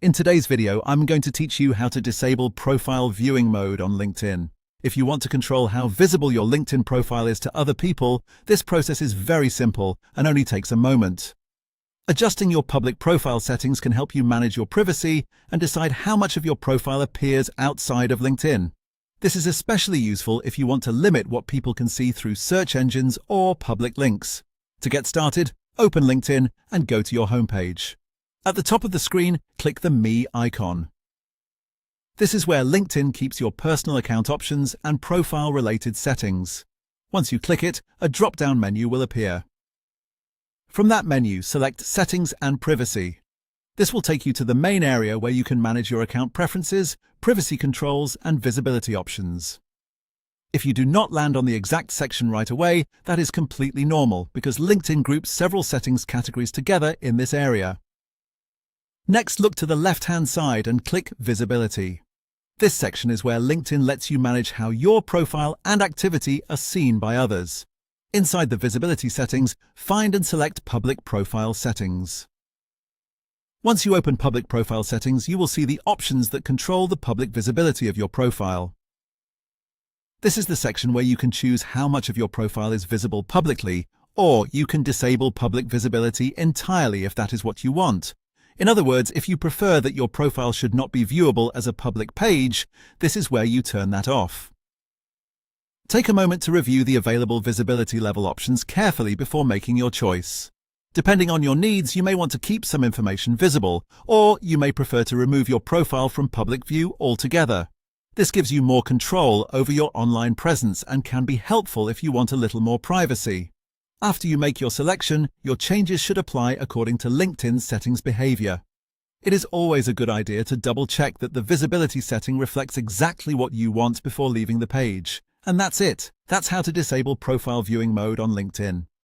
In today's video, I'm going to teach you how to disable profile viewing mode on LinkedIn. If you want to control how visible your LinkedIn profile is to other people, this process is very simple and only takes a moment. Adjusting your public profile settings can help you manage your privacy and decide how much of your profile appears outside of LinkedIn. This is especially useful if you want to limit what people can see through search engines or public links. To get started, open LinkedIn and go to your homepage. At the top of the screen, click the Me icon. This is where LinkedIn keeps your personal account options and profile-related settings. Once you click it, a drop-down menu will appear. From that menu, select Settings and Privacy. This will take you to the main area where you can manage your account preferences, privacy controls, and visibility options. If you do not land on the exact section right away, that is completely normal because LinkedIn groups several settings categories together in this area. Next, look to the left-hand side and click Visibility. This section is where LinkedIn lets you manage how your profile and activity are seen by others. Inside the visibility settings, find and select Public Profile Settings. Once you open Public Profile Settings, you will see the options that control the public visibility of your profile. This is the section where you can choose how much of your profile is visible publicly, or you can disable public visibility entirely if that is what you want. In other words, if you prefer that your profile should not be viewable as a public page, this is where you turn that off. Take a moment to review the available visibility level options carefully before making your choice. Depending on your needs, you may want to keep some information visible, or you may prefer to remove your profile from public view altogether. This gives you more control over your online presence and can be helpful if you want a little more privacy. After you make your selection, your changes should apply according to LinkedIn's settings behavior. It is always a good idea to double-check that the visibility setting reflects exactly what you want before leaving the page. And that's it. That's how to disable profile viewing mode on LinkedIn.